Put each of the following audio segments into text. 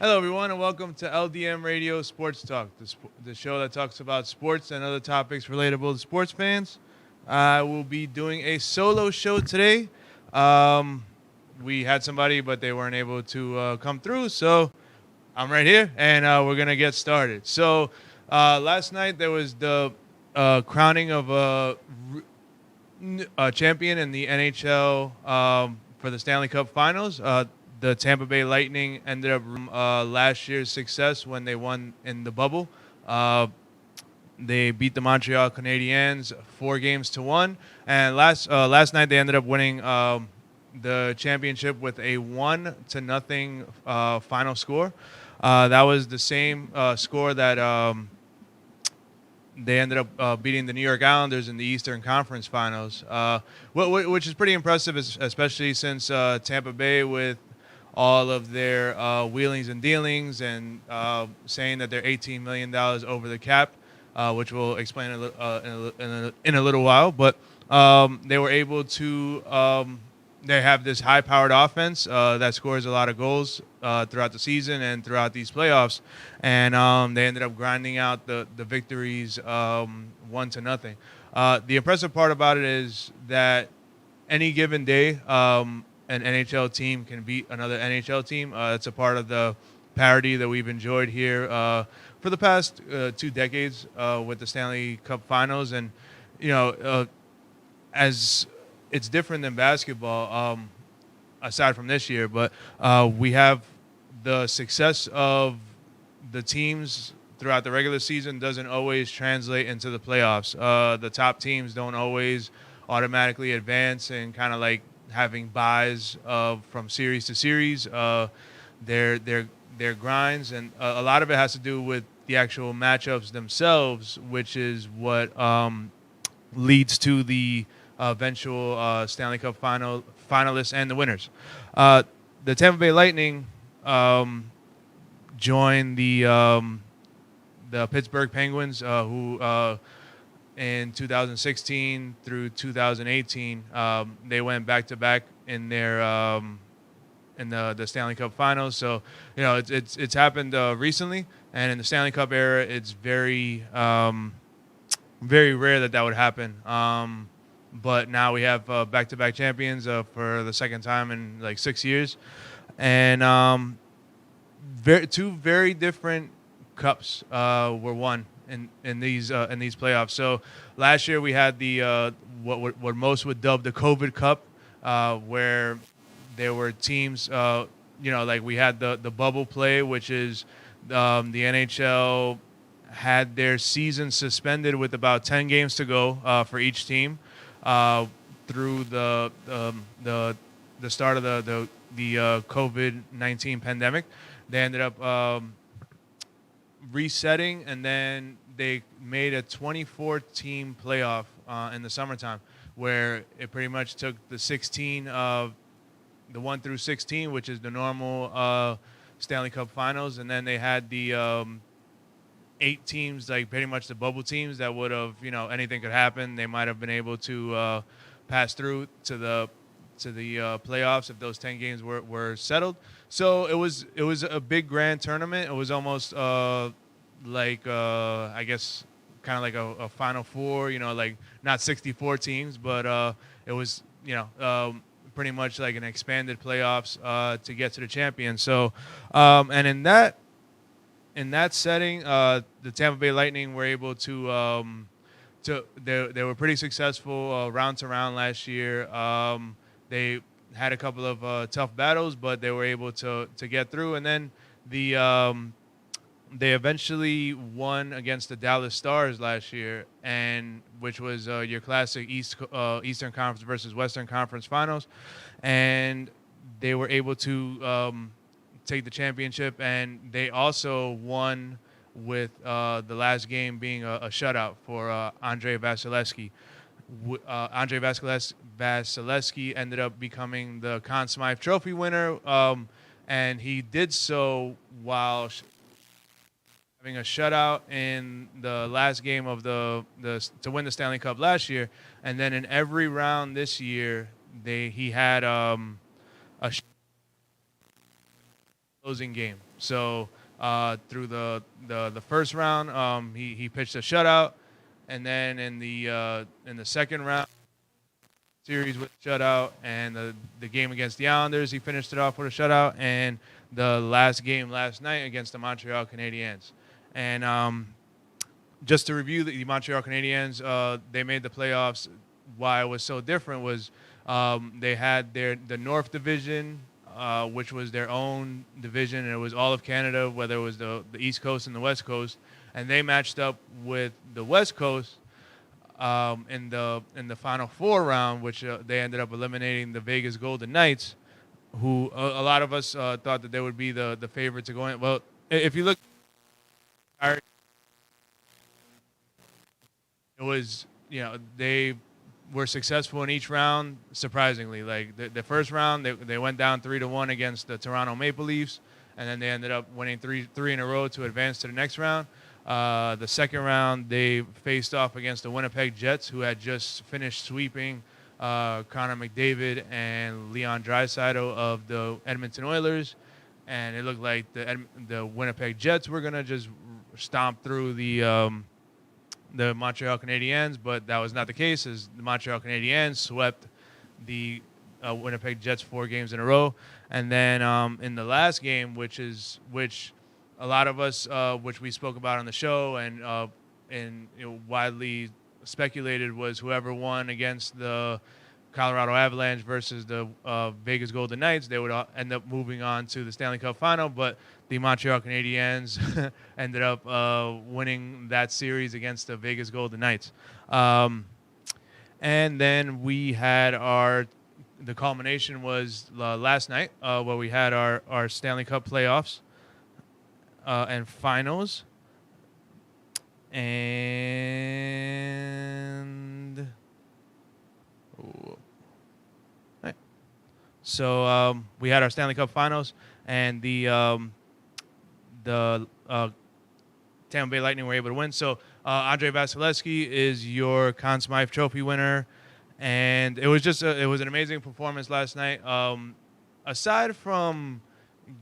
Hello, everyone, and welcome to LDM Radio Sports Talk, the show that talks about sports and other topics relatable to sports fans. I will be doing a solo show today. We had somebody, but they weren't able to come through, so I'm right here, and we're going to get started. So last night there was the crowning of a champion in the NHL for the Stanley Cup Finals. The Tampa Bay Lightning ended up last year's success when they won in the bubble. They beat the Montreal Canadiens 4-1, and last night they ended up winning the championship with a 1-0 final score. That was the same score that they ended up beating the New York Islanders in the Eastern Conference Finals, which is pretty impressive, especially since Tampa Bay, with all of their wheelings and dealings and saying that they're $18 million over the cap, which we'll explain in a little while. But they were able to they have this high-powered offense that scores a lot of goals throughout the season and throughout these playoffs. And they ended up grinding out the victories 1-0. The impressive part about it is that any given day, an NHL team can beat another NHL team. It's a part of the parity that we've enjoyed here for the past 2 decades with the Stanley Cup Finals. And, as it's different than basketball, aside from this year, but we have the success of the teams throughout the regular season doesn't always translate into the playoffs. The top teams don't always automatically advance and kind of like having buys from series to series, their grinds, and a lot of it has to do with the actual matchups themselves, which is what leads to the eventual Stanley Cup finalists and the winners. The Tampa Bay Lightning joined the Pittsburgh Penguins, who in 2016 through 2018, they went back-to-back in their in the Stanley Cup Finals. So, it's happened recently, and in the Stanley Cup era, it's very very rare that would happen. But now we have back-to-back champions for the second time in like 6 years, and two very different cups were won in these playoffs. So last year we had the what most would dub the COVID Cup, where there were teams, like we had the bubble play, which is the NHL had their season suspended with about 10 games to go for each team through the start of the COVID-19 pandemic. They ended up resetting, and then they made a 24-team playoff in the summertime, where it pretty much took the 16 of the 1 through 16, which is the normal Stanley Cup Finals, and then they had the 8 teams, like pretty much the bubble teams that would have, anything could happen. They might have been able to pass through to the playoffs if those 10 games were settled. So it was a big grand tournament. It was almost I guess kind of like a Final Four, like not 64 teams, but it was, pretty much like an expanded playoffs to get to the champion. So, and in that setting, the Tampa Bay Lightning were able to they were pretty successful round to round last year. They had a couple of tough battles, but they were able to get through. And then the they eventually won against the Dallas Stars last year, and which was your classic Eastern Conference versus Western Conference Finals, and they were able to take the championship, and they also won with the last game being a shutout for Andre Vasilevsky. Andre Vasilevsky ended up becoming the Conn Smythe Trophy winner, and he did so while having a shutout in the last game of the to win the Stanley Cup last year, and then in every round this year, he had a closing game. So through the first round, he pitched a shutout, and then in the second round series with a shutout, and the game against the Islanders, he finished it off with a shutout, and the last game last night against the Montreal Canadiens. And just to review, the Montreal Canadiens, they made the playoffs. Why it was so different was they had the North Division, which was their own division, and it was all of Canada, whether it was the East Coast and the West Coast, and they matched up with the West Coast in the Final Four round, which they ended up eliminating the Vegas Golden Knights, who a lot of us thought that they would be the favorite to go in. Well, if you look, it was, they were successful in each round, surprisingly. Like the first round, they went down 3-1 against the Toronto Maple Leafs, and then they ended up winning three in a row to advance to the next round. The second round, they faced off against the Winnipeg Jets, who had just finished sweeping Connor McDavid and Leon Draisaitl of the Edmonton Oilers, and it looked like the Winnipeg Jets were gonna just stomp through the Montreal Canadiens, but that was not the case, as the Montreal Canadiens swept the Winnipeg Jets 4 games in a row. And then in the last game, which a lot of us, which we spoke about on the show and widely speculated, was whoever won against the Colorado Avalanche versus the Vegas Golden Knights, they would end up moving on to the Stanley Cup final. But the Montreal Canadiens ended up winning that series against the Vegas Golden Knights. And then we had the culmination was last night, where we had our Stanley Cup playoffs and finals. And right. So we had our Stanley Cup finals, and the Tampa Bay Lightning were able to win. So Andre Vasilevsky is your Conn Smythe Trophy winner, and it was just it was an amazing performance last night. Aside from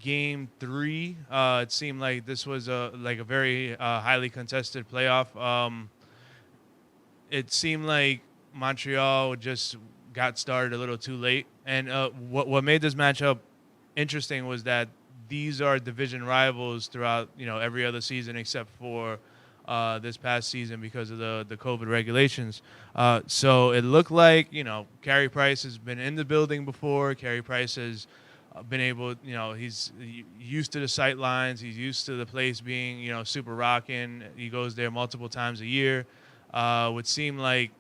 Game 3, it seemed like this was a very highly contested playoff. It seemed like Montreal just got started a little too late, and what made this matchup interesting was that these are division rivals throughout every other season except for this past season because of the COVID regulations. So it looked like Carey Price has been in the building before. Carey Price has been able, he's used to the sight lines. He's used to the place being, super rocking. He goes there multiple times a year. Would seem like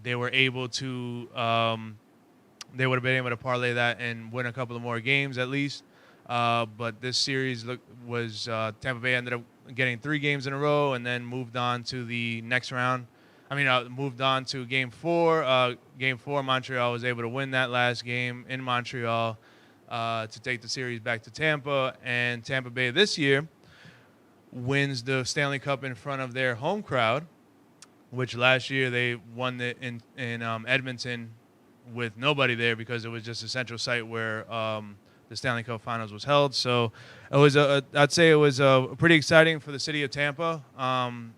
they were able to, they would have been able to parlay that and win a couple of more games at least. But this series was Tampa Bay ended up getting 3 games in a row and then moved on to the next round. Moved on to Game 4. Game 4, Montreal was able to win that last game in Montreal to take the series back to Tampa. And Tampa Bay this year wins the Stanley Cup in front of their home crowd, which last year they won in Edmonton with nobody there because it was just a central site where the Stanley Cup Finals was held. So it was I'd say it was pretty exciting for the city of Tampa,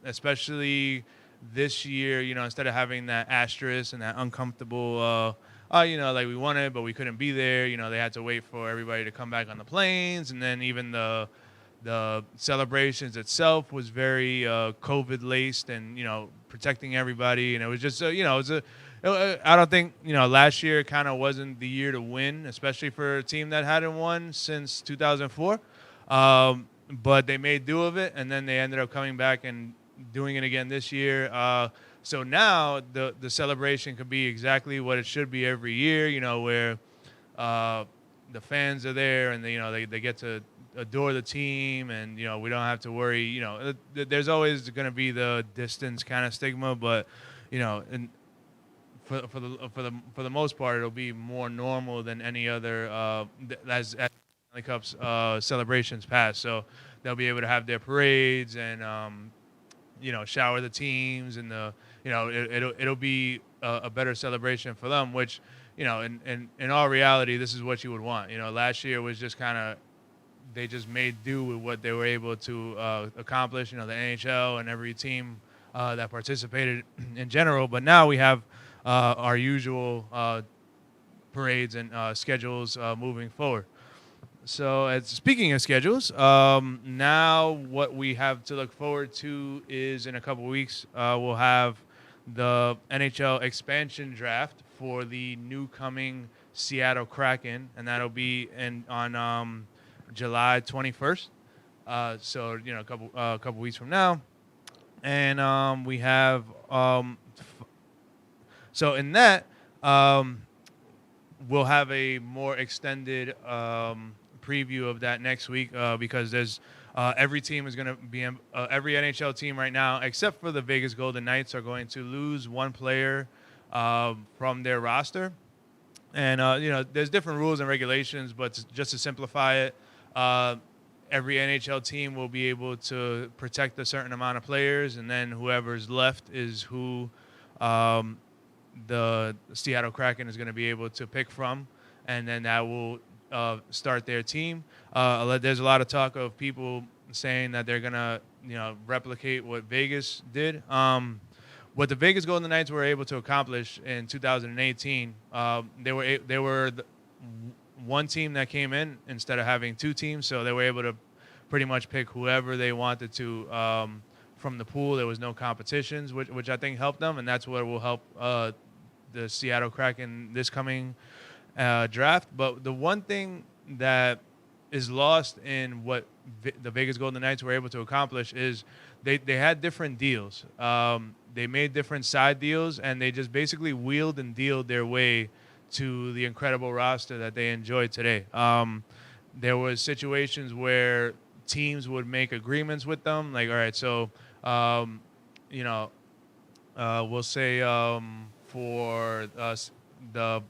especially this year. Instead of having that asterisk and that uncomfortable, like we wanted but we couldn't be there. They had to wait for everybody to come back on the planes, and then even the celebrations itself was very COVID laced and protecting everybody. And it was just I don't think last year kind of wasn't the year to win, especially for a team that hadn't won since 2004. but they made do of it, and then they ended up coming back and doing it again this year. So now the celebration could be exactly what it should be every year. Where uh, the fans are there, and they get to adore the team, and we don't have to worry. There's always going to be the distance kind of stigma, but and for the most part, it'll be more normal than any other as Stanley Cup's celebrations pass. So they'll be able to have their parades and shower the teams, and it'll be a better celebration for them. Which in all reality, this is what you would want. Last year was just kind of they just made do with what they were able to accomplish. The NHL and every team that participated in general. But now we have our usual parades and schedules moving forward. So, speaking of schedules, now what we have to look forward to is in a couple weeks we'll have the NHL expansion draft for the new coming Seattle Kraken, and that'll be on July 21st. So a couple weeks from now, and we have so in that we'll have a more extended preview of that next week because there's every team is going to be every NHL team right now, except for the Vegas Golden Knights, are going to lose one player from their roster. And there's different rules and regulations, but just to simplify it, every NHL team will be able to protect a certain amount of players, and then whoever's left is who the Seattle Kraken is going to be able to pick from, and then that will start their team. There's a lot of talk of people saying that they're going to replicate what Vegas did. What the Vegas Golden Knights were able to accomplish in 2018, they were one team that came in instead of having two teams, so they were able to pretty much pick whoever they wanted to from the pool. There was no competitions, which I think helped them, and that's what will help the Seattle Kraken this coming draft. But the one thing that is lost in what the Vegas Golden Knights were able to accomplish is they had different deals. They made different side deals, and they just basically wheeled and dealed their way to the incredible roster that they enjoy today. There was situations where teams would make agreements with them, like, all right, so we'll say for the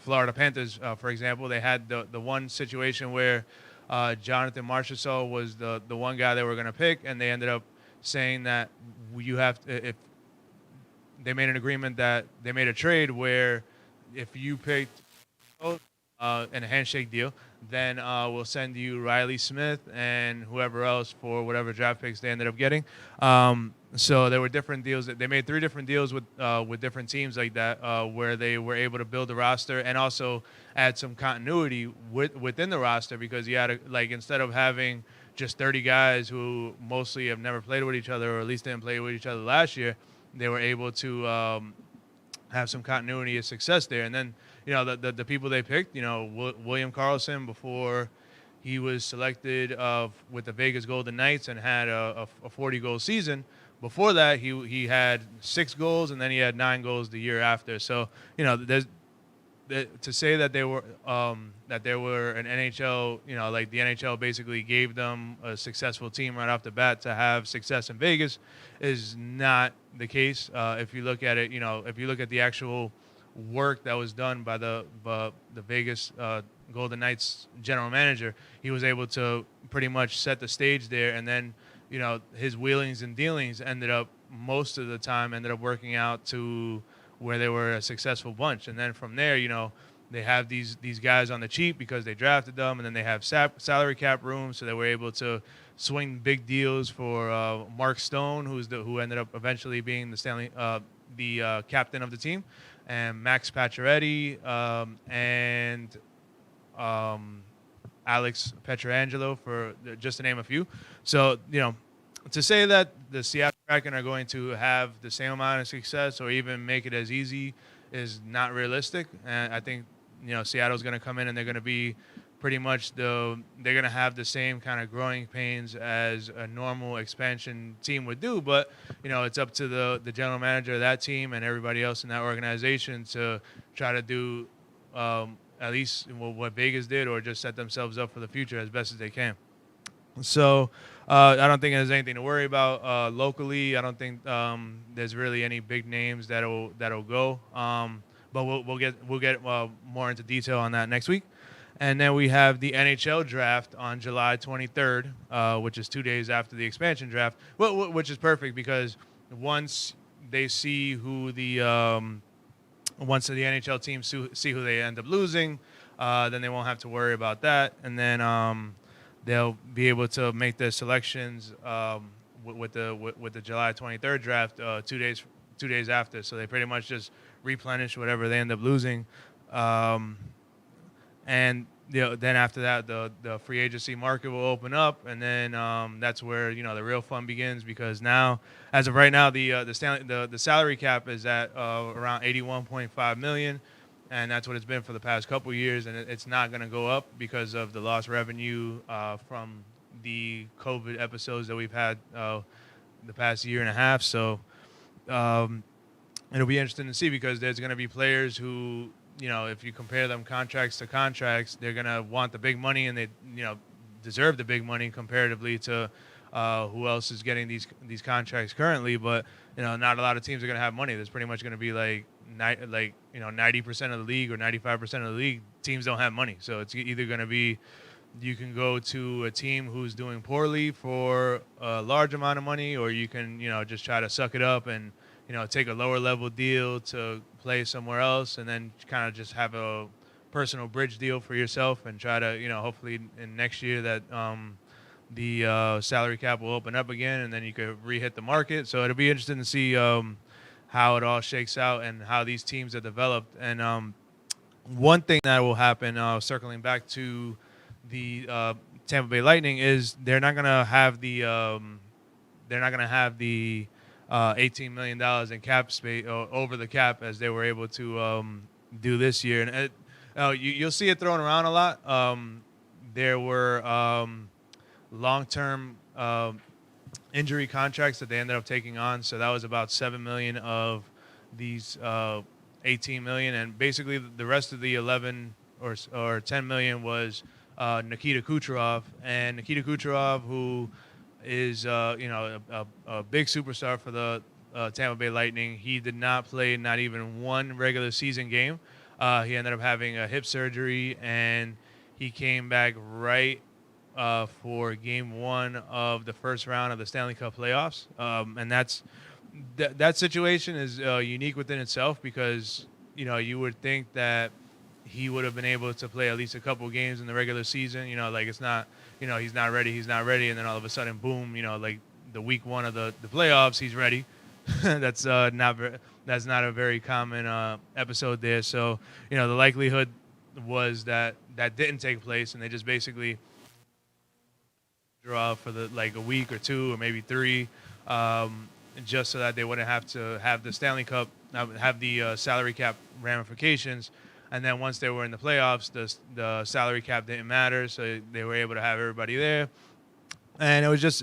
Florida Panthers, for example, they had the one situation where Jonathan Marchessault was the one guy they were going to pick, and they ended up saying that you have to, if they made an agreement that they made a trade where if you picked in a handshake deal, then we'll send you Riley Smith and whoever else for whatever draft picks they ended up getting. So there were different deals. They made 3 different deals with different teams like that, where they were able to build the roster and also add some continuity within the roster, because you had instead of having just 30 guys who mostly have never played with each other, or at least didn't play with each other last year, they were able to have some continuity of success there. And then the people they picked, William Karlsson, before he was selected with the Vegas Golden Knights and had a 40-goal season. Before that, he had 6 goals, and then he had 9 goals the year after. So to say that they were an NHL, like the NHL basically gave them a successful team right off the bat to have success in Vegas is not the case. If you look at it, if you look at the actual work that was done by the Vegas Golden Knights general manager, he was able to pretty much set the stage there, and then his wheelings and dealings most of the time ended up working out to where they were a successful bunch. And then from there, they have these guys on the cheap because they drafted them, and then they have salary cap room, so they were able to swing big deals for Mark Stone, who ended up eventually being the captain of the team, and Max Pacioretty, and Alex Pietrangelo, for just to name a few. So, to say that the Seattle Kraken are going to have the same amount of success or even make it as easy is not realistic. And I think, Seattle's going to come in and they're going to be pretty much they're gonna have the same kind of growing pains as a normal expansion team would do. But it's up to the general manager of that team and everybody else in that organization to try to do at least what Vegas did, or just set themselves up for the future as best as they can. So I don't think there's anything to worry about locally. I don't think there's really any big names that'll go. But we'll get more into detail on that next week. And then we have the NHL draft on July 23rd, which is 2 days after the expansion draft. Which is perfect because once they see who once the NHL teams see who they end up losing, then they won't have to worry about that. And then they'll be able to make their selections with the July 23rd draft 2 days after. So they pretty much just replenish whatever they end up losing, and then after that the free agency market will open up, and then that's where the real fun begins, because now, as of right now, the salary cap is at around 81.5 million. And that's what it's been for the past couple of years, and it's not going to go up because of the lost revenue from the COVID episodes that we've had the past year and a half. So it'll be interesting to see, because there's going to be players who, if you compare them contracts to contracts, they're going to want the big money, and they deserve the big money comparatively to who else is getting these contracts currently. But not a lot of teams are going to have money. There's pretty much going to be 90% of the league or 95% of the league teams don't have money. So it's either going to be you can go to a team who's doing poorly for a large amount of money, or you can just try to suck it up and take a lower level deal to play somewhere else, and then kind of just have a personal bridge deal for yourself and try to hopefully in next year that the salary cap will open up again, and then you could re-hit the market. So it'll be interesting to see how it all shakes out and how these teams are developed. And one thing that will happen, circling back to the Tampa Bay Lightning, is they're not gonna have the $18 million in cap space over the cap as they were able to do this year. And you'll see it thrown around a lot. There were long-term injury contracts that they ended up taking on. So that was about $7 million of these $18 million, and basically the rest of the 11 or $10 million was Nikita Kucherov. And Nikita Kucherov, who is a big superstar for the Tampa Bay Lightning, he did not play not even one regular season game. He ended up having a hip surgery, and he came back right for Game 1 of the first round of the Stanley Cup playoffs. And that situation is unique within itself, because you would think that he would have been able to play at least a couple games in the regular season. It's not, he's not ready, and then all of a sudden, boom, like the week 1 of the playoffs, he's ready. That's not a very common episode there. So the likelihood was that didn't take place, and they just basically draw for a week or 2 or maybe 3, just so that they wouldn't have to have the Stanley Cup, have the salary cap ramifications. And then once they were in the playoffs, the salary cap didn't matter, so they were able to have everybody there. And it was just,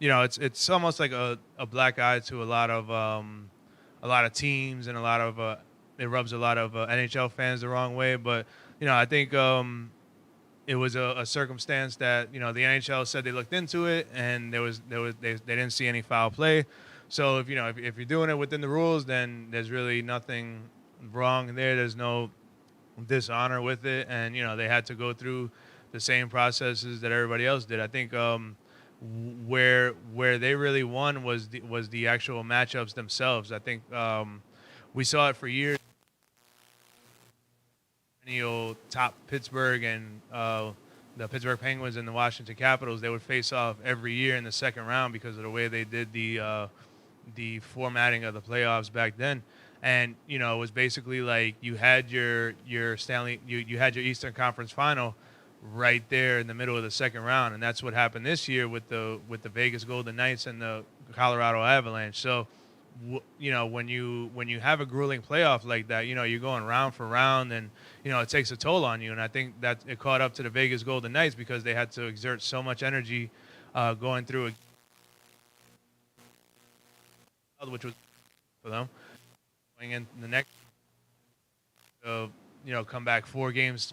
it's almost like a black eye to a lot of teams, and it rubs a lot of NHL fans the wrong way. But I think it was a circumstance that the NHL said they looked into it, and they didn't see any foul play. So if you're doing it within the rules, then there's really nothing wrong there. There's no dishonor with it, and they had to go through the same processes that everybody else did. I think where they really won was the actual matchups themselves. I think we saw it for years. Top Pittsburgh and the Pittsburgh Penguins and the Washington Capitals, they would face off every year in the second round because of the way they did the formatting of the playoffs back then. And it was basically like you had your Stanley, you had your Eastern Conference Final right there in the middle of the second round, and that's what happened this year with the Vegas Golden Knights and the Colorado Avalanche. So when you have a grueling playoff like that, you're going round for round, and it takes a toll on you. And I think that it caught up to the Vegas Golden Knights because they had to exert so much energy going through which was for them going in the next, come back 4 games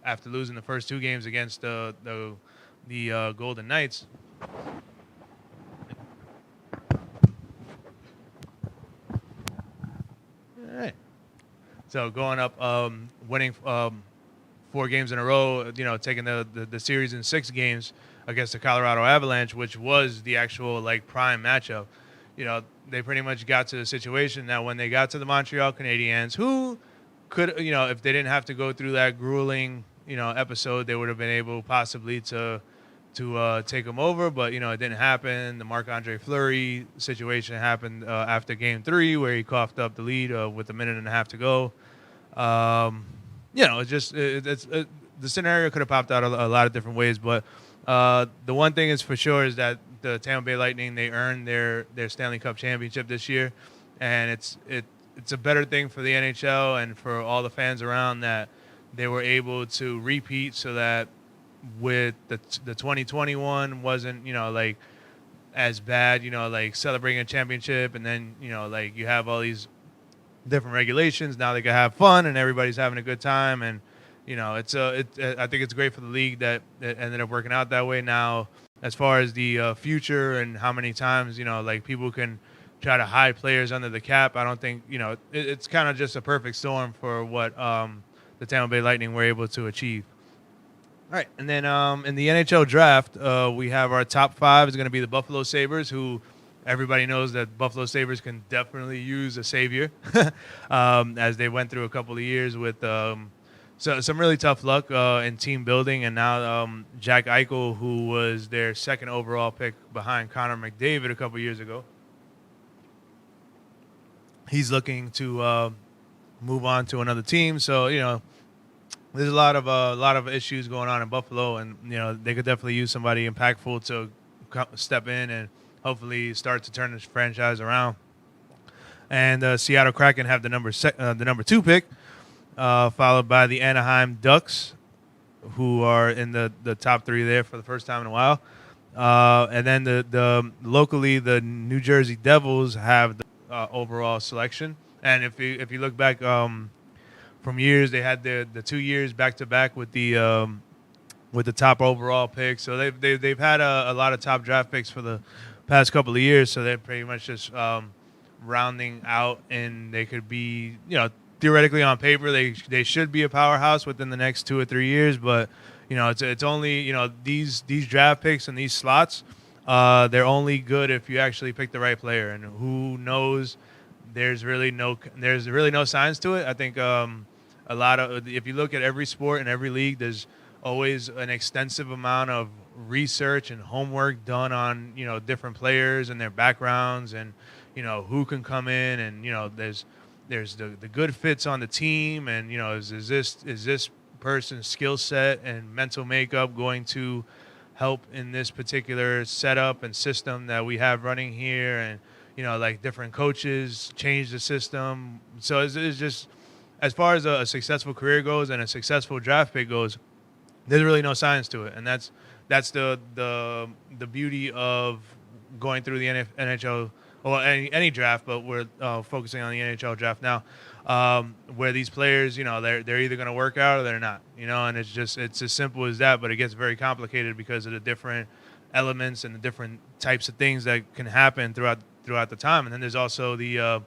after losing the first 2 games against the Golden Knights. All right. So going up, winning 4 games in a row, taking the series in 6 games against the Colorado Avalanche, which was the actual prime matchup. They pretty much got to the situation that when they got to the Montreal Canadiens, who could, if they didn't have to go through that grueling, episode, they would have been able possibly to take them over, but it didn't happen. The Marc-Andre Fleury situation happened after Game 3, where he coughed up the lead with a minute and a half to go. It's just the scenario could have popped out a lot of different ways, but the one thing is for sure is that the Tampa Bay Lightning, they earned their Stanley Cup championship this year, and it's a better thing for the NHL and for all the fans around that they were able to repeat, so that with the 2021 wasn't as bad, celebrating a championship, and then you have all these different regulations. Now they can have fun and everybody's having a good time, and I think it's great for the league that it ended up working out that way. Now, as far as the future and how many times people can try to hide players under the cap, I don't think it's kind of just a perfect storm for what the Tampa Bay Lightning were able to achieve. All right, and then in the NHL draft, we have our top 5 is going to be the Buffalo Sabres, who everybody knows that Buffalo Sabres can definitely use a savior, as they went through a couple of years with some really tough luck in team building. And now Jack Eichel, who was their second overall pick behind Connor McDavid a couple of years ago, he's looking to move on to another team. So, there's a lot of issues going on in Buffalo, and they could definitely use somebody impactful to step in and hopefully start to turn this franchise around. And Seattle Kraken have the number 2 pick, followed by the Anaheim Ducks, who are in the top 3 there for the first time in a while. And then the locally, the New Jersey Devils have the overall selection. And if you look back from years, they had the 2 years back to back with the top overall pick. So they've had a lot of top draft picks for the past couple of years. So they're pretty much just rounding out, and they could be, theoretically on paper they should be a powerhouse within the next 2 or 3 years. But it's only these draft picks and these slots, they're only good if you actually pick the right player. And who knows? There's really no science to it. I think a lot of, if you look at every sport and every league, there's always an extensive amount of research and homework done on different players and their backgrounds, and who can come in, and there's the good fits on the team, and is this person's skill set and mental makeup going to help in this particular setup and system that we have running here, and different coaches change the system. So it's just, as far as a successful career goes and a successful draft pick goes, there's really no science to it. And that's the beauty of going through the NHL, or any draft, but we're focusing on the NHL draft now, where these players, they're either going to work out or they're not, and it's as simple as that. But it gets very complicated because of the different elements and the different types of things that can happen throughout the time. And then there's also the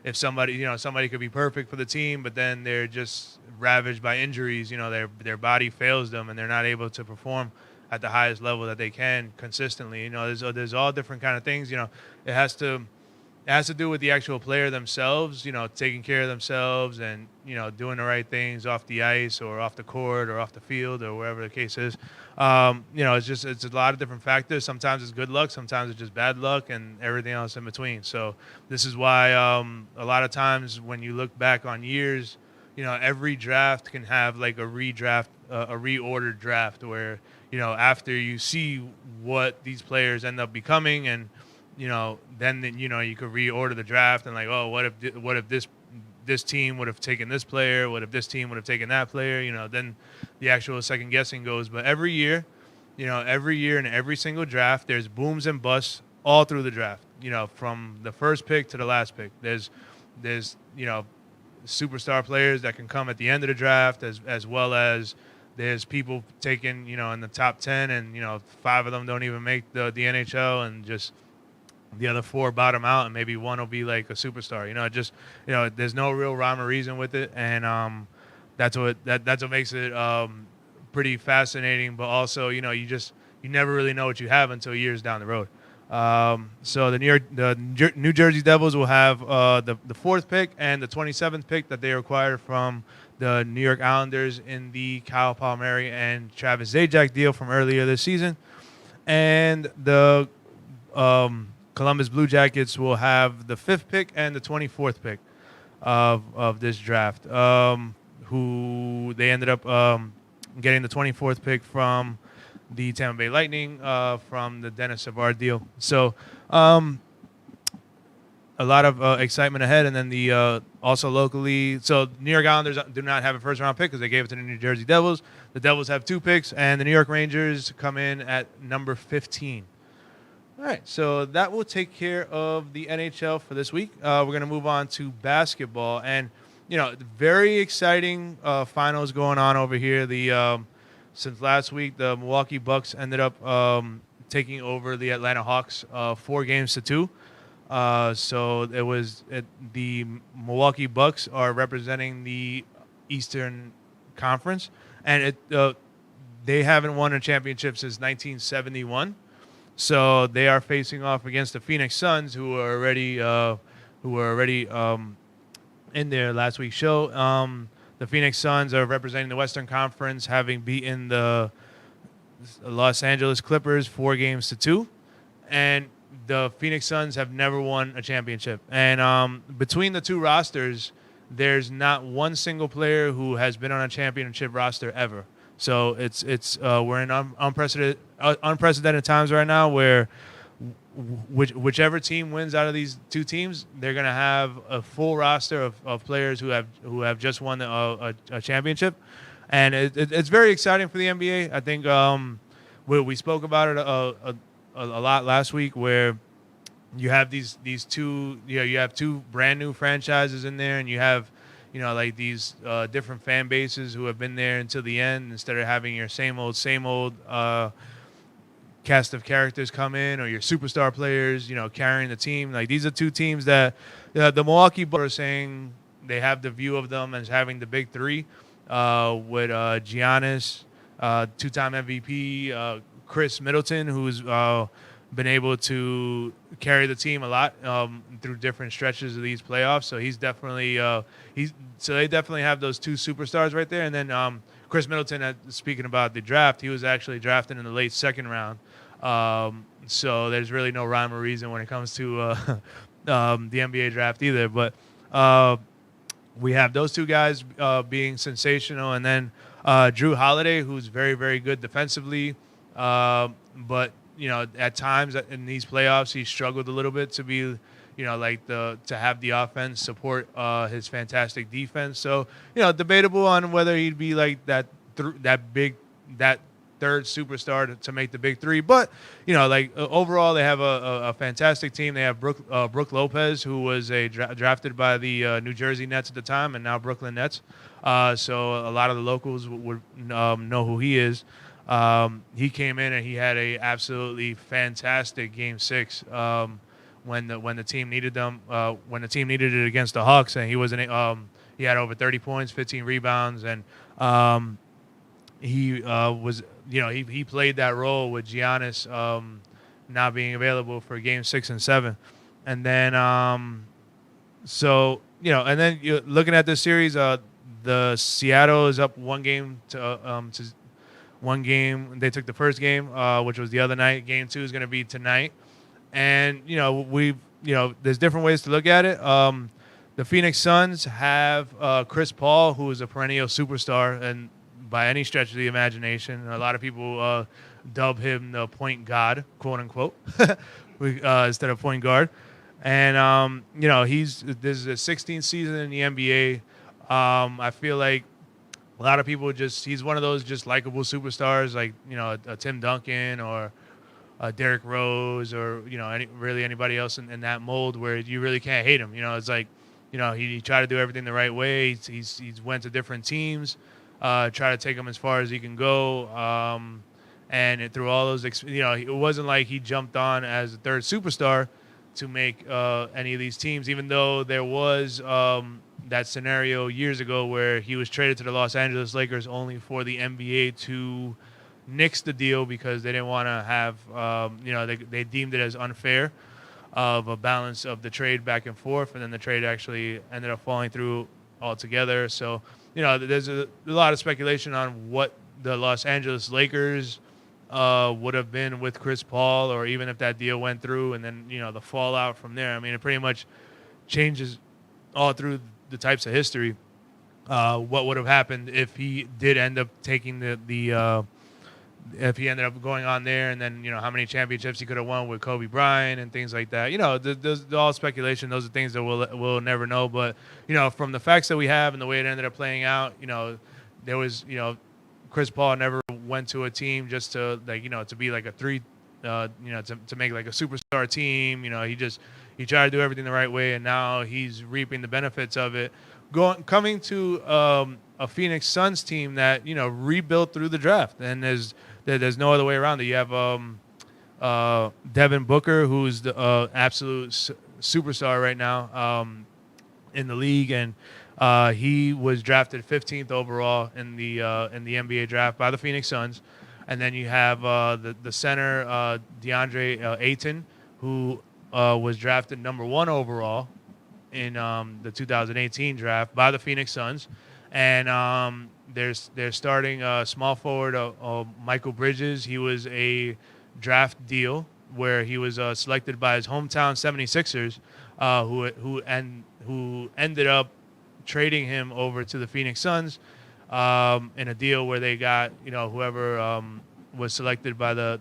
if somebody could be perfect for the team, but then they're just ravaged by injuries, their body fails them and they're not able to perform at the highest level that they can consistently. There's all different kind of things. It has to do with the actual player themselves, taking care of themselves and, doing the right things off the ice or off the court or off the field or wherever the case is. It's a lot of different factors. Sometimes it's good luck, sometimes it's just bad luck, and everything else in between. So this is why a lot of times when you look back on years, every draft can have like a reordered draft where, after you see what these players end up becoming and then you could reorder the draft and like, oh, what if this team would have taken this player? What if this team would have taken that player? Then the actual second guessing goes. But every year in every single draft, there's booms and busts all through the draft. From the first pick to the last pick. There's superstar players that can come at the end of the draft, as well as there's people taken in the top 10, and 5 of them don't even make the NHL, and just the other 4 bottom out, and maybe one will be like a superstar. There's no real rhyme or reason with it, and that's what makes it pretty fascinating. But also, you never really know what you have until years down the road. So the New Jersey Devils will have the 4th pick and the 27th pick that they acquired from the New York Islanders in the Kyle Palmieri and Travis Zajac deal from earlier this season, and the Columbus Blue Jackets will have the 5th pick and the 24th pick of this draft, who they ended up getting the 24th pick from the Tampa Bay Lightning from the Dennis Savard deal. So a lot of excitement ahead. And then the also locally, so New York Islanders do not have a first-round pick because they gave it to the New Jersey Devils. The Devils have 2 picks, and the New York Rangers come in at number 15. All right, so that will take care of the NHL for this week. We're going to move on to basketball. And, very exciting finals going on over here. Since last week, the Milwaukee Bucks ended up taking over the Atlanta Hawks 4-2. So the Milwaukee Bucks are representing the Eastern Conference, and they haven't won a championship since 1971. So they are facing off against the Phoenix Suns, who were already in their last week's show. The Phoenix Suns are representing the Western Conference, having beaten the Los Angeles Clippers 4-2, and the Phoenix Suns have never won a championship. And between the two rosters, there's not one single player who has been on a championship roster ever. So we're in unprecedented times right now, where whichever team wins out of these two teams, they're going to have a full roster of players who have just won a championship, and it's very exciting for the NBA. I think we spoke about it a lot last week, where you have these two, you have 2 brand new franchises in there, and you have like these different fan bases who have been there until the end, instead of having your same old cast of characters come in, or your superstar players, carrying the team. Like, these are 2 teams that the Milwaukee Bucks are saying they have the view of them as having the big 3, with Giannis, 2-time MVP, Chris Middleton, who's been able to carry the team a lot through different stretches of these playoffs. So he's definitely so they definitely have those 2 superstars right there. And then Chris Middleton, speaking about the draft, he was actually drafted in the late 2nd round. So there's really no rhyme or reason when it comes to the NBA draft either. But we have those 2 guys being sensational, and then Drew Holiday, who's very, very good defensively, but at times in these playoffs he struggled a little bit to be to have the offense support his fantastic defense. So debatable on whether he'd be like that 3rd superstar to make the big 3. But overall, they have a fantastic team. They have Brook Lopez, who was drafted by the New Jersey Nets at the time, and now Brooklyn Nets. So a lot of the locals would know who he is. He came in and he had a absolutely fantastic Game 6 when the team needed them. When the team needed it against the Hawks, and he had over 30 points, 15 rebounds, and he was he played that role with Giannis not being available for Game 6 and 7, and then and then you're looking at this series. The Seattle is up 1 game to 1 game. They took the first game, which was the other night. Game 2 is going to be tonight. And, there's different ways to look at it. The Phoenix Suns have Chris Paul, who is a perennial superstar, and by any stretch of the imagination, a lot of people dub him the point god, quote unquote. instead of point guard. And this is his 16th season in the NBA. I feel like a lot of people he's one of those just likable superstars, like a Tim Duncan or Derrick Rose, or really anybody else in that mold, where you really can't hate him. It's like he tried to do everything the right way. He's went to different teams, try to take them as far as he can go. Through all those, it wasn't like he jumped on as a third superstar to make any of these teams, even though there was that scenario years ago where he was traded to the Los Angeles Lakers only for the NBA to nix the deal because they didn't want to have, they deemed it as unfair of a balance of the trade back and forth, and then the trade actually ended up falling through altogether. So, there's a lot of speculation on what the Los Angeles Lakers would have been with Chris Paul, or even if that deal went through, and then the fallout from there. I mean, it pretty much changes all through the types of history. What would have happened if he did end up taking if he ended up going on there, and then how many championships he could have won with Kobe Bryant and things like that. Those all speculation. Those are things that we'll never know. But from the facts that we have and the way it ended up playing out, there was Chris Paul never went to a team just to to be like a three, to make like a superstar team. He tried to do everything the right way, and now he's reaping the benefits of it. Coming to a Phoenix Suns team that rebuilt through the draft, and there's no other way around it. You have Devin Booker, who's the absolute superstar right now in the league, and he was drafted 15th overall in the NBA draft by the Phoenix Suns. And then you have the center DeAndre Ayton, who was drafted number 1 overall in the 2018 draft by the Phoenix Suns. And they're starting small forward Michael Bridges. He was a draft deal where he was selected by his hometown 76ers, who ended up trading him over to the Phoenix Suns in a deal where they got whoever was selected by the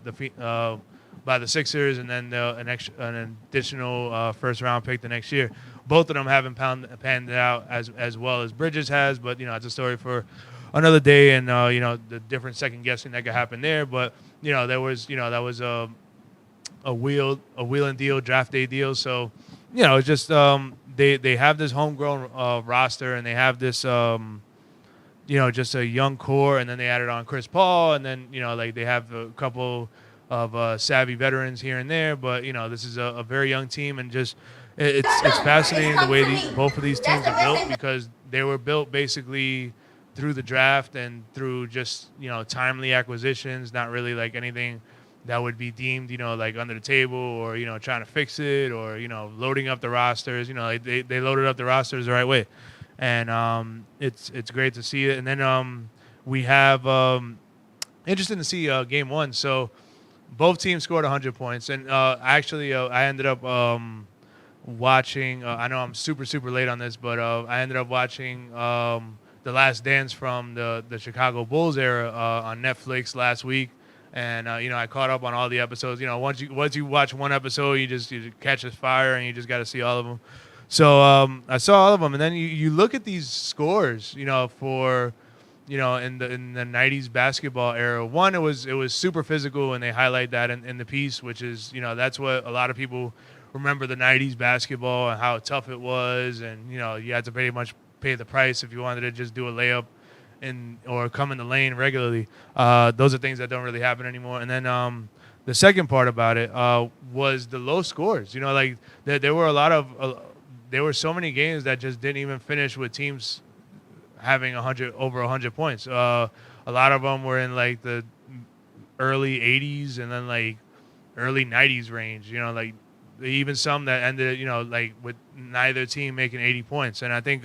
Sixers, and then an additional first round pick the next year. Both of them haven't panned out as well as Bridges has, but it's a story for another day, and the different second guessing that could happen there. But there was that was a wheel and deal, draft day deal. So it's just they have this homegrown roster, and they have this just a young core, and then they added on Chris Paul, and then they have a couple of savvy veterans here and there. But this is a very young team, and just it's fascinating the way both of these teams are built, because they were built basically through the draft and through just timely acquisitions, not really like anything that would be deemed like under the table, or trying to fix it, or loading up the rosters. They loaded up the rosters the right way, and it's great to see it. And then we have interesting to see game 1. So both teams scored 100 points, and actually I ended up watching. I know I'm super late on this, but I ended up watching The Last Dance from the Chicago Bulls era on Netflix last week. And I caught up on all the episodes. Once you watch one episode, you catch a fire, and you just got to see all of them. So I saw all of them, and then you look at these scores. For in the 90s basketball era. One, it was super physical, and they highlight that in the piece, which is that's what a lot of people remember the 90s basketball and how tough it was, and you had to pretty much pay the price if you wanted to just do a layup or come in the lane regularly. Those are things that don't really happen anymore. And then the second part about it was the low scores. Like there were there were so many games that just didn't even finish with teams having over 100 points. A lot of them were in like the early 80s and then like early 90s range. Like even some that ended like with neither team making 80 points. And I think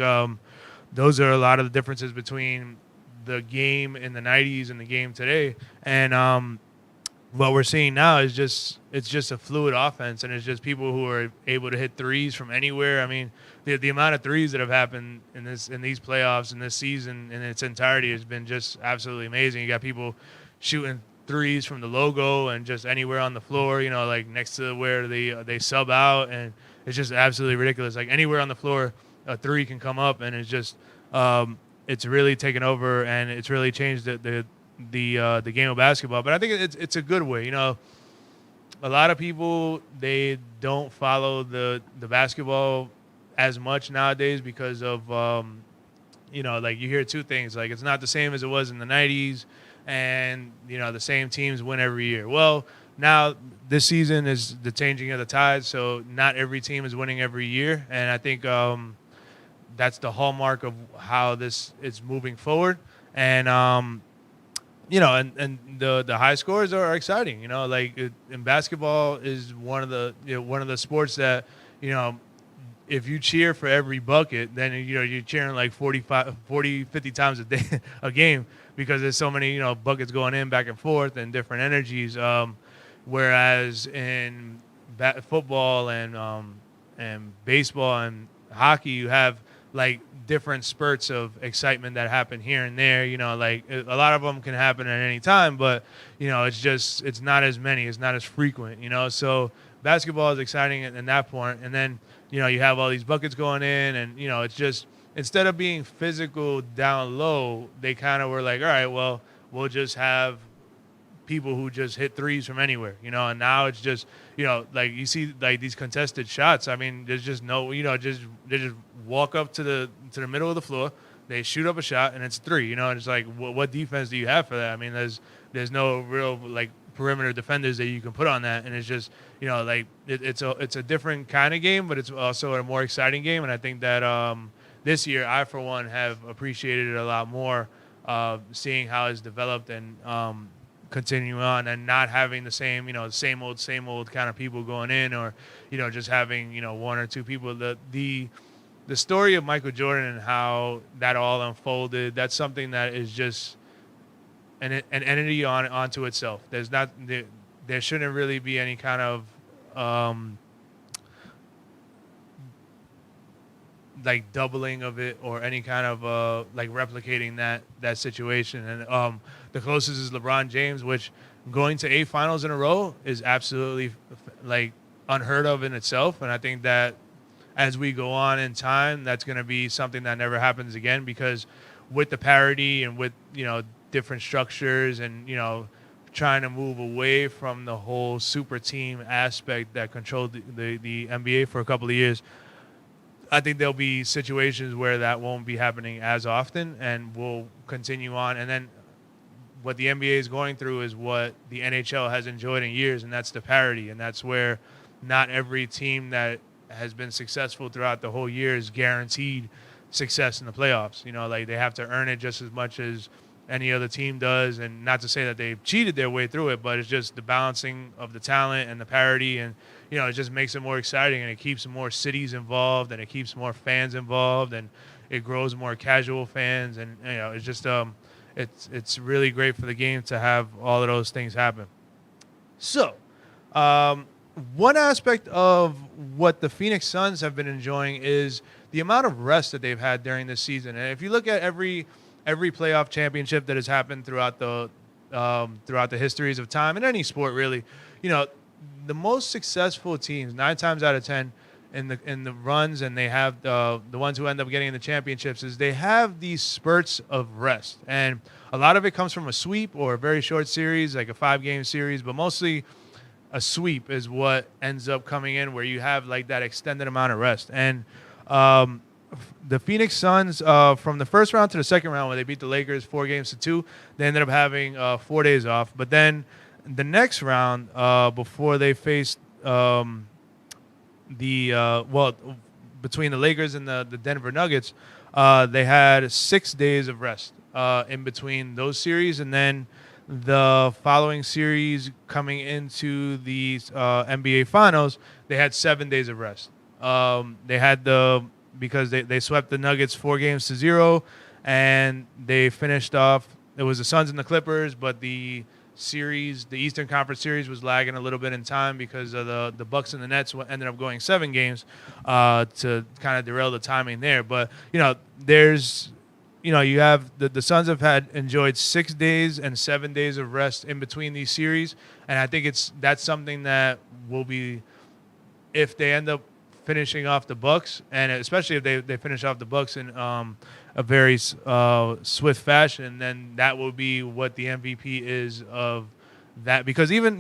those are a lot of the differences between the game in the 90s and the game today. And what we're seeing now is it's just a fluid offense, and it's just people who are able to hit threes from anywhere. I mean, the amount of threes that have happened in these playoffs and this season in its entirety has been just absolutely amazing. You got people shooting threes from the logo and just anywhere on the floor, like next to where they sub out, and it's just absolutely ridiculous. Like anywhere on the floor, a three can come up, and it's just it's really taken over, and it's really changed the game of basketball. But I think it's a good way. A lot of people, they don't follow the basketball as much nowadays because of like you hear two things, like it's not the same as it was in the 90s, and the same teams win every year. Well, now this season is the changing of the tides, so not every team is winning every year, and I think that's the hallmark of how this is moving forward. And and the high scores are exciting. In basketball is one of the sports that if you cheer for every bucket, then you're cheering like 50 times a day a game, because there's so many buckets going in back and forth and different energies. Whereas in football and baseball and hockey, you have like different spurts of excitement that happen here and there. Like a lot of them can happen at any time, but it's not as many, it's not as frequent. So basketball is exciting in that point, and then you have all these buckets going in, and it's just, instead of being physical down low, they kind of were like, all right, well, we'll just have people who just hit threes from anywhere, and now it's just, like you see like these contested shots. I mean, there's just no, they just walk up to the middle of the floor, they shoot up a shot, and it's three, and it's like, what defense do you have for that? I mean, there's no real like perimeter defenders that you can put on that, and it's just, like it's a different kind of game, but it's also a more exciting game, and I think that this year I, for one, have appreciated it a lot more, seeing how it's developed and continuing on, and not having the same, same old kind of people going in, or just having one or two people. The story of Michael Jordan and how that all unfolded, that's something that is just an entity onto itself. There shouldn't really be any kind of like doubling of it, or any kind of like replicating that situation. And the closest is LeBron James, which going to 8 finals in a row is absolutely like unheard of in itself. And I think that as we go on in time, that's going to be something that never happens again, because with the parity and with different structures, and trying to move away from the whole super team aspect that controlled the NBA for a couple of years, I think there'll be situations where that won't be happening as often, and we'll continue on. And then what the NBA is going through is what the NHL has enjoyed in years, and that's the parity. And that's where not every team that has been successful throughout the whole year is guaranteed success in the playoffs. Like they have to earn it just as much as any other team does. And not to say that they've cheated their way through it, but it's just the balancing of the talent and the parity, and it just makes it more exciting, and it keeps more cities involved, and it keeps more fans involved, and it grows more casual fans, and it's just it's really great for the game to have all of those things happen. So one aspect of what the Phoenix Suns have been enjoying is the amount of rest that they've had during this season. And if you look at every playoff championship that has happened throughout the histories of time in any sport, really, the most successful teams 9 times out of 10 in the runs, and they have the ones who end up getting in the championships, is they have these spurts of rest, and a lot of it comes from a sweep or a very short series, like a 5-game series, but mostly a sweep is what ends up coming in, where you have like that extended amount of rest. And the Phoenix Suns, from the first round to the second round, where they beat the Lakers 4-2, they ended up having 4 days off. But then the next round, before they faced between the Lakers and the Denver Nuggets, they had 6 days of rest in between those series, and then the following series coming into the NBA Finals, they had 7 days of rest. They had because they swept the Nuggets 4-0, and they finished off. It was the Suns and the Clippers, but the Eastern Conference series was lagging a little bit in time because of the Bucks and the Nets ended up going 7 games to kind of derail the timing there. But there's you have the Suns have had enjoyed 6 days and 7 days of rest in between these series, and I think that's something that will be, if they end up finishing off the Bucks, and especially if they finish off the Bucks in a very swift fashion, then that will be what the MVP is of that. Because even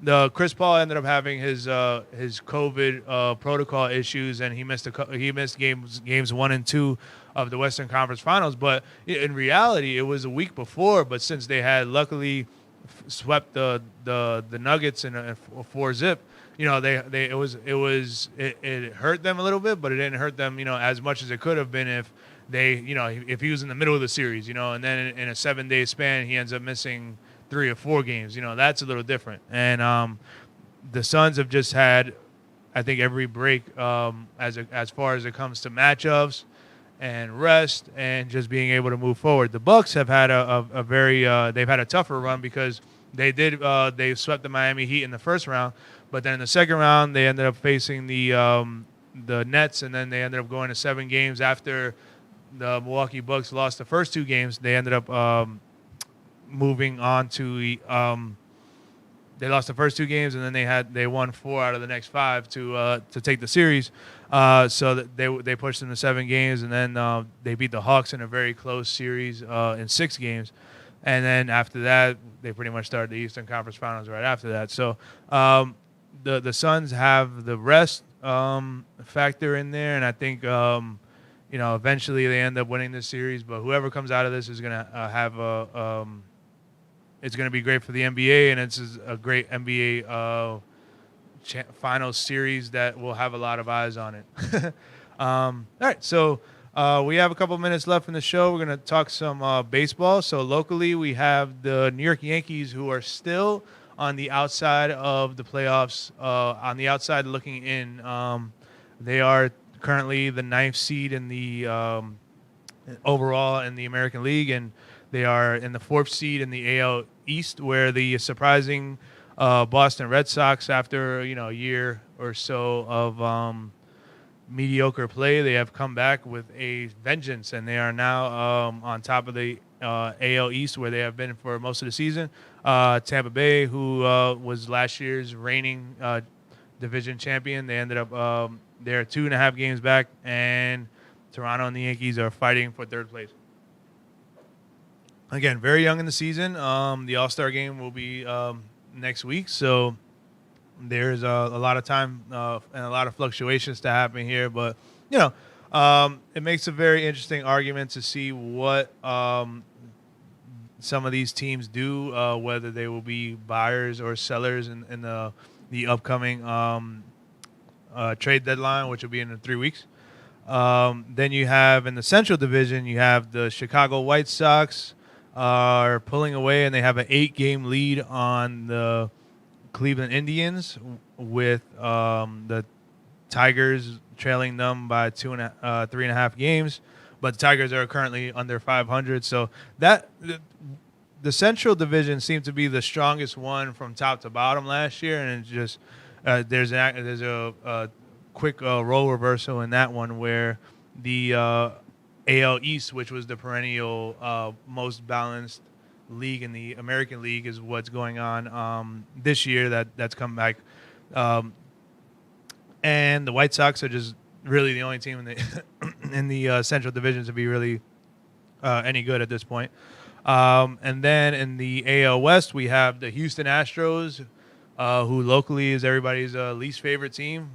the Chris Paul ended up having his COVID protocol issues, and he missed games 1 and 2 of the Western Conference Finals. But in reality, it was a week before. But since they had luckily swept the Nuggets in a 4-zip, it hurt them a little bit, but it didn't hurt them as much as it could have been if if he was in the middle of the series, and then in a 7-day span he ends up missing 3 or 4 games. That's a little different. And the Suns have just had, I think, every break as far as it comes to matchups and rest and just being able to move forward. The Bucks have had a very they've had a tougher run because they swept the Miami Heat in the first round, but then in the second round they ended up facing the Nets, and then they ended up going to 7 games after the Milwaukee Bucks lost the first 2 games. They ended up moving on to they lost the first 2 games, and then they won 4 out of the next 5 to take the series. So that they pushed them to 7 games, and then they beat the Hawks in a very close series in 6 games. And then after that, they pretty much started the Eastern Conference Finals right after that. So the Suns have the rest factor in there, and I think eventually they end up winning this series. But whoever comes out of this is going to have it's going to be great for the NBA, and it's a great NBA finals series that will have a lot of eyes on it. All right, so we have a couple minutes left in the show. We're going to talk some baseball. So locally, we have the New York Yankees, who are still on the outside of the playoffs, on the outside looking in. They are currently the 9th seed in the overall in the American League, and they are in the 4th seed in the AL East, where the surprising Boston Red Sox, after a year or so of mediocre play, they have come back with a vengeance, and they are now on top of the AL East, where they have been for most of the season. Tampa Bay, who was last year's reigning division champion, they ended up they're 2.5 games back, and Toronto and the Yankees are fighting for 3rd place. Again, very young in the season. The All-Star game will be next week, so there's a lot of time and a lot of fluctuations to happen here. But it makes a very interesting argument to see what some of these teams do, whether they will be buyers or sellers in the upcoming trade deadline, which will be in 3 weeks. Then you have in the Central Division, you have the Chicago White Sox are pulling away, and they have an 8-game lead on the Cleveland Indians, with the Tigers trailing them by 3.5 games. But the Tigers are currently under 500. So that the Central Division seemed to be the strongest one from top to bottom last year, and it's just there's a quick role reversal in that one, where the AL East, which was the perennial most balanced league in the American League, is what's going on this year. That's come back, and the White Sox are just really the only team in the Central Division to be really any good at this point. And then in the AL West, we have the Houston Astros, who locally is everybody's least favorite team,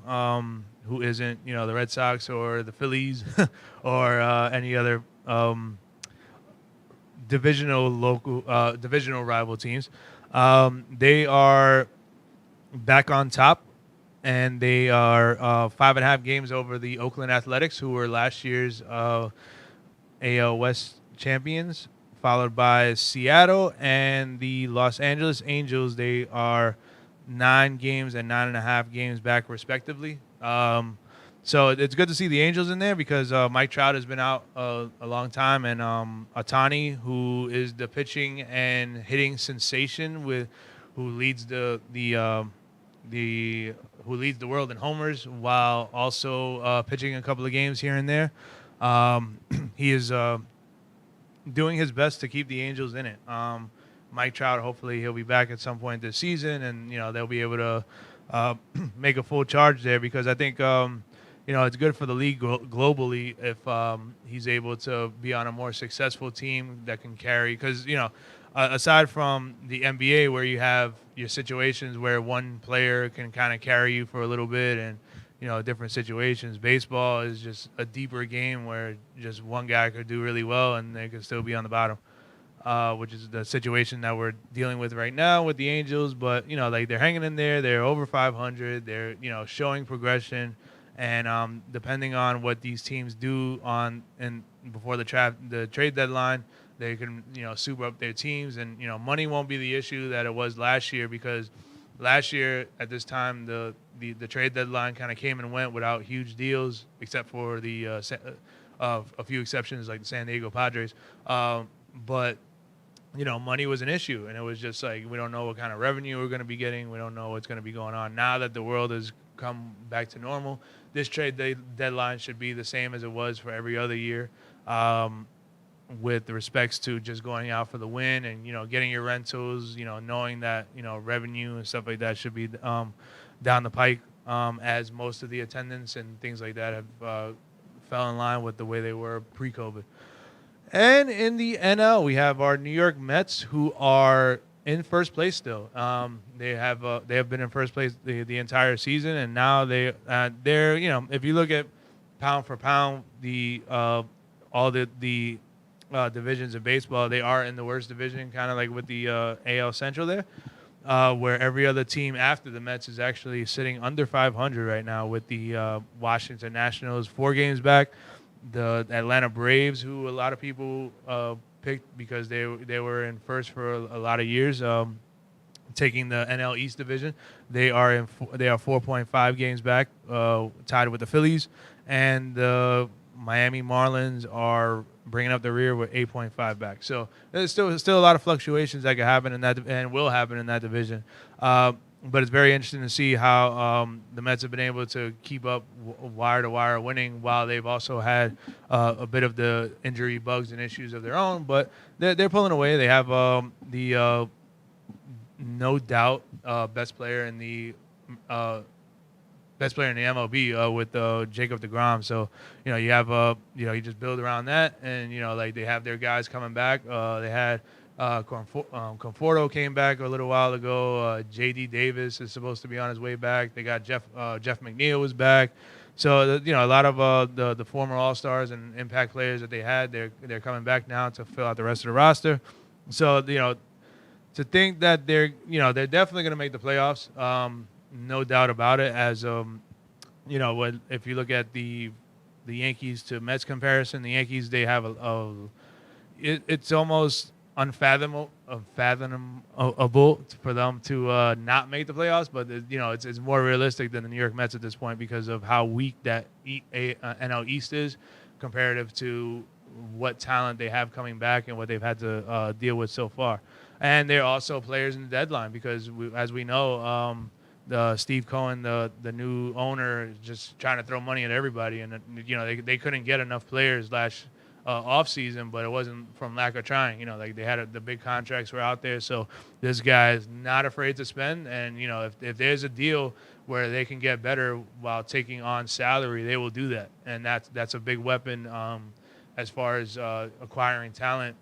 who isn't the Red Sox or the Phillies or any other divisional rival teams. They are back on top, and they are 5.5 games over the Oakland Athletics, who were last year's AL West champions, followed by Seattle and the Los Angeles Angels. They are 9 games and 9.5 games back, respectively. So it's good to see the Angels in there, because Mike Trout has been out a long time, and Ohtani, who is the pitching and hitting sensation who leads the world in homers, while also pitching a couple of games here and there. He is doing his best to keep the Angels in it. Mike Trout, hopefully he'll be back at some point this season, and they'll be able to make a full charge there, because I think it's good for the league globally if he's able to be on a more successful team that can carry. Because aside from the NBA, where you have your situations where one player can kind of carry you for a little bit, and different situations, baseball is just a deeper game where just one guy could do really well and they could still be on the bottom. Which is the situation that we're dealing with right now with the Angels. But like, they're hanging in there. They're over 500. They're showing progression, and depending on what these teams do before the trade deadline, they can super up their teams, and money won't be the issue that it was last year, because last year at this time the trade deadline kind of came and went without huge deals, except for a few exceptions like the San Diego Padres. But money was an issue, and it was just like, we don't know what kind of revenue we're going to be getting. We don't know what's going to be going on. Now that the world has come back to normal, this trade deadline should be the same as it was for every other year, with respects to just going out for the win and, getting your rentals, knowing that, revenue and stuff like that should be down the pike, as most of the attendance and things like that have fell in line with the way they were pre-COVID. And in the NL, we have our New York Mets, who are in first place still. They have been in first place the entire season, and now they're if you look at pound for pound, all the divisions of baseball, they are in the worst division, kind of like with the AL Central there, where every other team after the Mets is actually sitting under 500 right now, with the Washington Nationals 4 games back. The Atlanta Braves, who a lot of people picked because they were in first for a lot of years, taking the NL East division, they are 4.5 games back, tied with the Phillies, and the Miami Marlins are bringing up the rear with 8.5 back. So there's still a lot of fluctuations that could happen in that and will happen in that division. But it's very interesting to see how the Mets have been able to keep up wire-to-wire winning, while they've also had a bit of the injury bugs and issues of their own. But they're pulling away. They have the no doubt best player in the MLB with Jacob deGrom. So you have you just build around that, and like, they have their guys coming back. They had Conforto came back a little while ago. J.D. Davis is supposed to be on his way back. They got Jeff McNeil was back. So a lot of the former All-Stars and impact players that they had, they're coming back now to fill out the rest of the roster. So to think that they're definitely going to make the playoffs, no doubt about it. As if you look at the Yankees to Mets comparison, the Yankees, they have it's almost unfathomable for them to not make the playoffs, but it's more realistic than the New York Mets at this point, because of how weak that NL East is comparative to what talent they have coming back and what they've had to deal with so far. And they're also players in the deadline, because as we know, Steve Cohen, the new owner, is just trying to throw money at everybody, and they couldn't get enough players last off season, but it wasn't from lack of trying. Like, they had the big contracts were out there, so this guy is not afraid to spend. And if there's a deal where they can get better while taking on salary, they will do that. And that's a big weapon as far as acquiring talent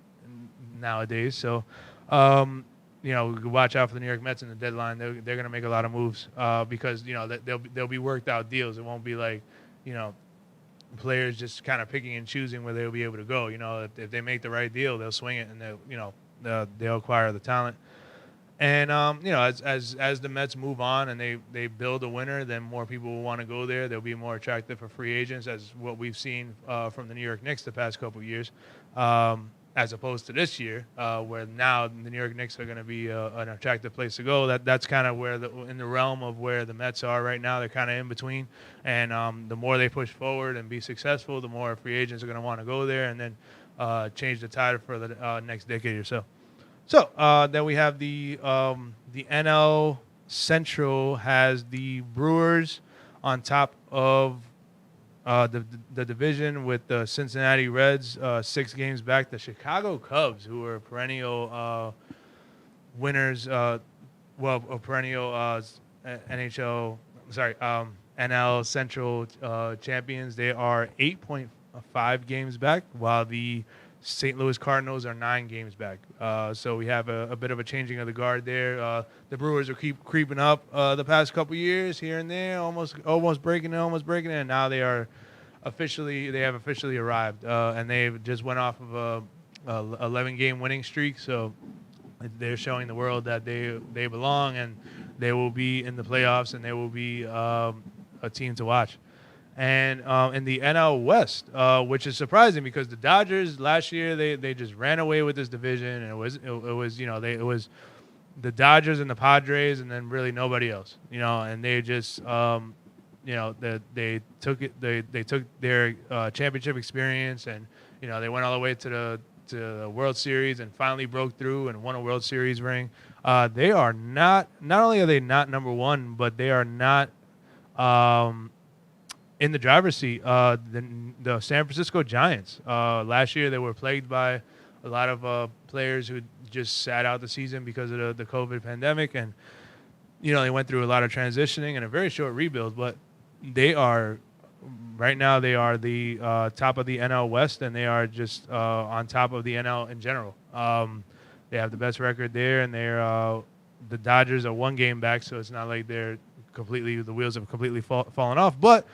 nowadays. So watch out for the New York Mets in the deadline. They're going to make a lot of moves because they'll be worked out deals. It won't be like players just kind of picking and choosing where they'll be able to go. If they make the right deal, they'll swing it, and they'll acquire the talent. And as the Mets move on and they build a winner, then more people will want to go there. They'll be more attractive for free agents, as what we've seen from the New York Knicks the past couple of years, as opposed to this year, where now the New York Knicks are going to be an attractive place to go. That's kind of where in the realm of where the Mets are right now. They're kind of in between, and the more they push forward and be successful, the more free agents are going to want to go there, and then change the tide for the next decade or so. So then we have the NL Central has the Brewers on top of the division with the Cincinnati Reds 6 games back. The Chicago Cubs, who are perennial winners, perennial NHL, NL Central champions. They are 8.5 games back, while the St. Louis Cardinals are 9 games back. So we have a bit of a changing of the guard there. The Brewers are creeping up the past couple years here and there, almost breaking it, and now they have officially arrived, and they've just went off of a 11-game winning streak. So they're showing the world that they belong, and they will be in the playoffs, and they will be a team to watch. And in the NL West, which is surprising because the Dodgers last year they just ran away with this division, and it was the Dodgers and the Padres, and then really nobody else, and they just they took their championship experience, and they went all the way to the World Series and finally broke through and won a World Series ring. They are not only are they not number one, but they are not in the driver's seat. The San Francisco Giants, last year they were plagued by a lot of players who just sat out the season because of the COVID pandemic, and they went through a lot of transitioning and a very short rebuild. But right now they are the top of the NL West, and they are just on top of the NL in general. They have the best record there, and the Dodgers are 1 game back, so it's not like the wheels have completely fallen off. But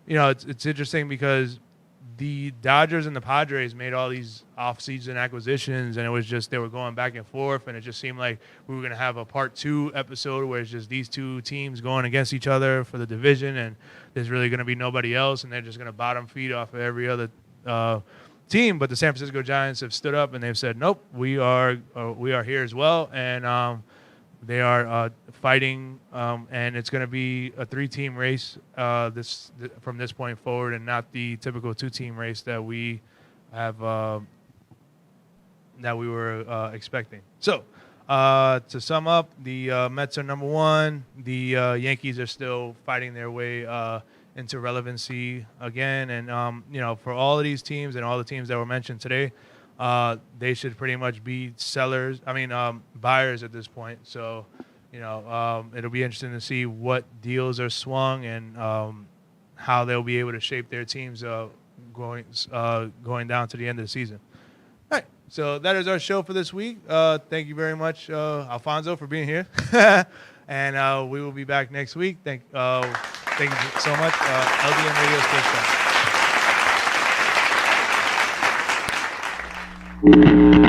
it's interesting because the Dodgers and the Padres made all these off-season acquisitions, and it was just they were going back and forth, and it just seemed like we were going to have a part 2 episode where it's just these 2 teams going against each other for the division, and there's really going to be nobody else, and they're just going to bottom feed off of every other team. But the San Francisco Giants have stood up, and they've said, nope, we are here as well, and they are fighting, and it's going to be a 3-team race from this point forward, and not the typical 2-team race that we have that we were expecting. So to sum up, the Mets are number 1. The Yankees are still fighting their way into relevancy again, and for all of these teams and all the teams that were mentioned today, they should pretty much be buyers at this point. So, it'll be interesting to see what deals are swung and how they'll be able to shape their teams going down to the end of the season. All right, so that is our show for this week. Thank you very much, Alfonso, for being here, and we will be back next week. Thank you so much. LDM Radio Sports Show.